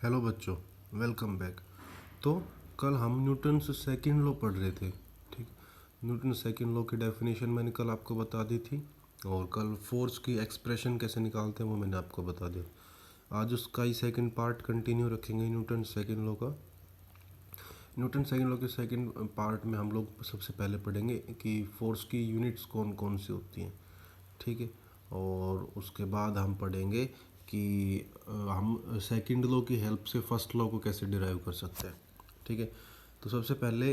Hello बच्चों, welcome back. तो कल हम न्यूटन्स सेकंड लॉ पढ़ रहे थे। ठीक, न्यूटन सेकंड लॉ की डेफिनेशन मैंने कल आपको बता दी थी और कल फोर्स की एक्सप्रेशन कैसे निकालते हैं वो मैंने आपको बता दिया। आज उसका ही सेकंड पार्ट कंटिन्यू रखेंगे न्यूटन सेकंड लॉ का। न्यूटन सेकंड लॉ के सेकंड पार्ट में हम लोग सबसे पहले पढ़ेंगे कि फोर्स की यूनिट्स कौन कौन सी होती हैं। ठीक है, और उसके बाद हम पढ़ेंगे कि हम सेकंड लॉ की हेल्प से फर्स्ट लॉ को कैसे डिराइव कर सकते हैं। ठीक है, तो सबसे पहले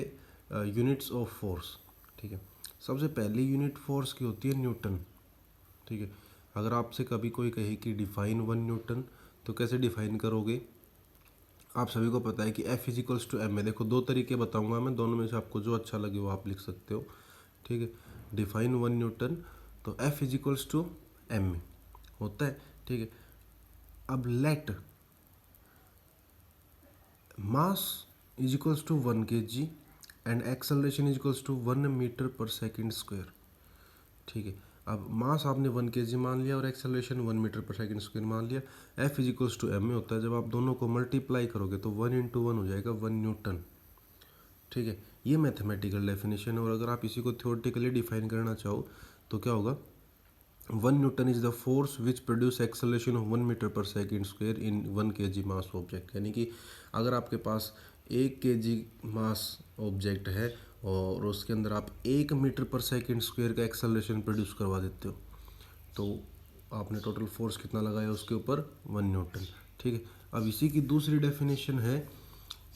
यूनिट्स ऑफ फोर्स। ठीक है, सबसे पहली यूनिट फोर्स की होती है न्यूटन। ठीक है, अगर आपसे कभी कोई कहे कि डिफाइन 1 न्यूटन, तो कैसे डिफाइन करोगे? आप सभी को पता है कि F इजिकल्स टू एम है। देखो, दो तरीके बताऊंगा मैं, दोनों में से आपको जो अच्छा लगे वो आप लिख सकते हो। ठीक है, डिफाइन 1 न्यूटन, तो F इजिकल्स टू एम होता है। ठीक है, अब let mass is equals to 1 kg and acceleration is equals to 1 metre per second square. ठीक है, अब मास आपने 1 kg मान लिया और acceleration 1 metre per second square मान लिया। F is equals to M में होता है, जब आप दोनों को मल्टीप्लाई करोगे तो 1 × 1 हो जाएगा 1 न्यूटन। ठीक है, ये मैथमेटिकल डेफिनेशन है। और अगर आप इसी को थ्योरेटिकली डिफाइन करना चाहो तो क्या होगा? 1 newton is the force which produce acceleration of 1 metre per second square in 1 kg mass object. यानी कि अगर आपके पास 1 kg मास ऑब्जेक्ट है और उसके अंदर आप 1 मीटर पर सेकेंड स्क्वायर का एक्सेलरेशन प्रोड्यूस करवा देते हो, तो आपने टोटल फोर्स कितना लगाया उसके ऊपर? 1 न्यूटन। ठीक है, अब इसी की दूसरी डेफिनेशन है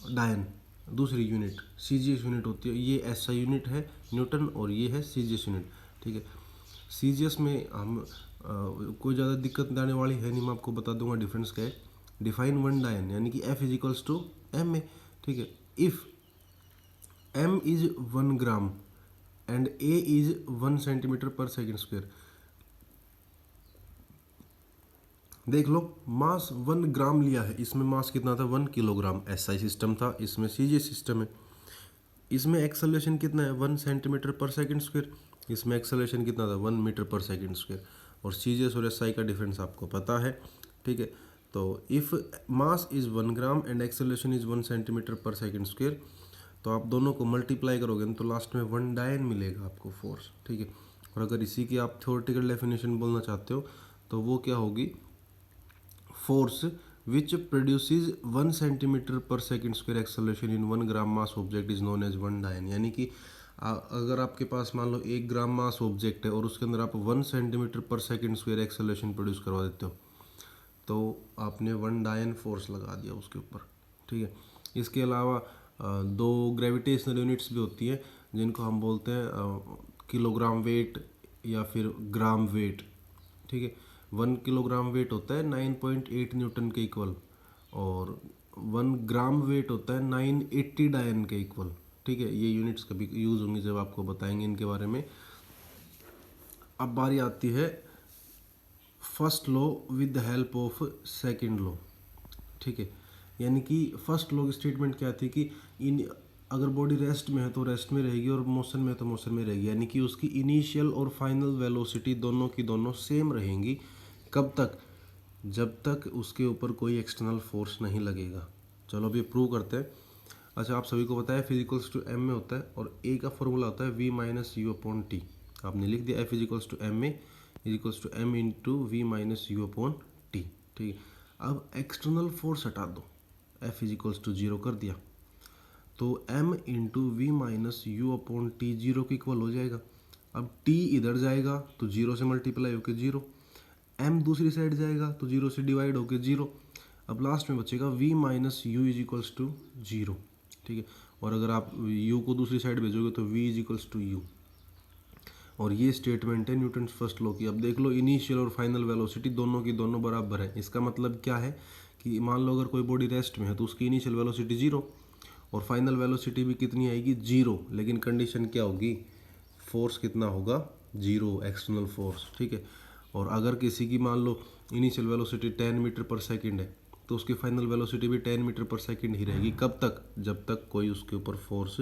डायन, दूसरी यूनिट सीजीएस यूनिट होती है। ये ऐसा यूनिट है न्यूटन और ये है सीजीएस यूनिट। ठीक है, सीजीएस में हम कोई ज़्यादा दिक्कत आने वाली है नहीं, मैं आपको बता दूंगा डिफरेंस क्या है। डिफाइन 1 डायन यानी कि F इजिकल्स टू एम है। ठीक है, if M is 1 gram and A is 1 centimetre per second square. देख लो, मास 1 ग्राम लिया है, इसमें मास कितना था? 1 किलोग्राम। SI सिस्टम था, इसमें CG सिस्टम है। इसमें एक्सेलरेशन कितना है? 1 सेंटीमीटर पर सेकेंड स्क्वायर। इसमें एक्सेलरेशन कितना था? 1 मीटर पर सेकेंड स्क्वायर। और CG और SI का डिफरेंस आपको पता है। ठीक है, तो if mass is 1 gram and acceleration is 1 centimetre per second square, तो आप दोनों को मल्टीप्लाई करोगे तो लास्ट में 1 डायन मिलेगा आपको फोर्स। ठीक है, और अगर इसी की आप थ्योरेटिकल डेफिनेशन बोलना चाहते हो तो वो क्या होगी? Force which produces 1 centimetre per second square acceleration in 1 gram mass object is known as 1 dyne. यानी कि अगर आपके पास मान लो 1 ग्राम मास ऑब्जेक्ट है और उसके अंदर आप 1 centimetre per second square acceleration produce करवा देते हो, तो आपने 1 डायन फोर्स लगा दिया उसके ऊपर। ठीक है, इसके अलावा दो ग्रेविटेशनल यूनिट्स भी होती हैं जिनको हम बोलते हैं किलोग्राम वेट या फिर ग्राम वेट। ठीक है, 1 किलोग्राम वेट होता है 9.8 न्यूटन के इक्वल और 1 ग्राम वेट होता है 980 डायन के इक्वल। ठीक है, ये यूनिट्स कभी यूज़ होंगी जब आपको बताएंगे इनके बारे में। अब बारी आती है first law with the help of second law. ठीक है, यानी कि फर्स्ट लॉ की स्टेटमेंट क्या थी कि इन अगर बॉडी रेस्ट में है तो रेस्ट में रहेगी और मोशन में है तो मोशन में रहेगी। यानी कि उसकी इनिशियल और फाइनल वेलोसिटी दोनों की दोनों सेम रहेंगी। कब तक? जब तक उसके ऊपर कोई एक्सटर्नल फोर्स नहीं लगेगा। चलो अभी प्रूव करते हैं। अच्छा, आप सभी को पता है फिजिकल्स टू एम में होता है और ए का फॉर्मूला होता है V - U/T। आपने लिख दिया F इजिकल्स टू एम में equals to M into V - U/T। ठीक है, अब एक्सटर्नल फोर्स हटा दो, F इजिकल्स टू 0 कर दिया, तो M इंटू V - U/T 0 के इक्वल हो जाएगा। अब T इधर जाएगा तो 0 से मल्टीप्लाई होकर 0, M दूसरी साइड जाएगा तो 0 से डिवाइड होकर 0। अब लास्ट में बचेगा V - U is equals to 0। ठीक है, और अगर आप U को दूसरी साइड भेजोगे तो V is equals to U। और ये स्टेटमेंट है न्यूटन फर्स्ट लॉ की। अब देख लो, इनिशियल और फाइनल वेलोसिटी दोनों की दोनों बराबर है। इसका मतलब क्या है कि मान लो अगर कोई बॉडी रेस्ट में है तो उसकी इनिशियल वेलोसिटी 0 और फाइनल वेलोसिटी भी कितनी आएगी? 0। लेकिन कंडीशन क्या होगी? फोर्स कितना होगा? 0, एक्सटर्नल फोर्स। ठीक है, और अगर किसी की मान लो initial velocity 10 metre per second है तो उसकी फाइनल वेलोसिटी भी 10 मीटर पर सेकेंड ही रहेगी। कब तक? जब तक कोई उसके ऊपर फोर्स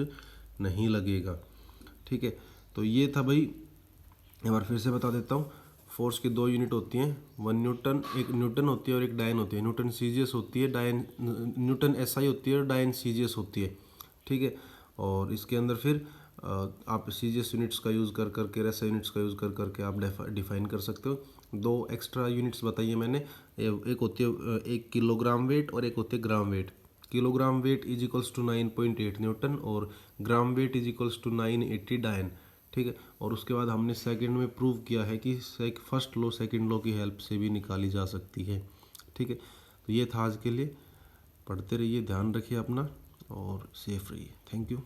नहीं लगेगा। ठीक है, तो ये था भाई, एक बार फिर से बता देता हूँ। फोर्स की 2 यूनिट होती हैं, 1 न्यूटन, एक न्यूटन होती है और एक डायन होती है। न्यूटन सीजीएस होती है, डायन न्यूटन एसआई होती है और डायन सीजीएस होती है, ठीक है। और इसके अंदर फिर आप सीजीएस यूनिट्स का यूज़ कर करके, एसआई यूनिट्स का यूज़ कर करके आप डिफाइन कर सकते हो। 2 एक्स्ट्रा यूनिट्स बताइए मैंने, एक होती है 1 किलोग्राम वेट और एक होती है gram weight. Kilogram weight is equals to 9.8 newton और gram weight is equals to 980 dyne, ठीक है। और उसके बाद हमने सेकंड में प्रूव किया है कि फर्स्ट लॉ सेकंड लॉ की हेल्प से भी निकाली जा सकती है, ठीक है। तो ये था आज के लिए, पढ़ते रहिए, ध्यान रखिए अपना और सेफ रहिए। Thank you.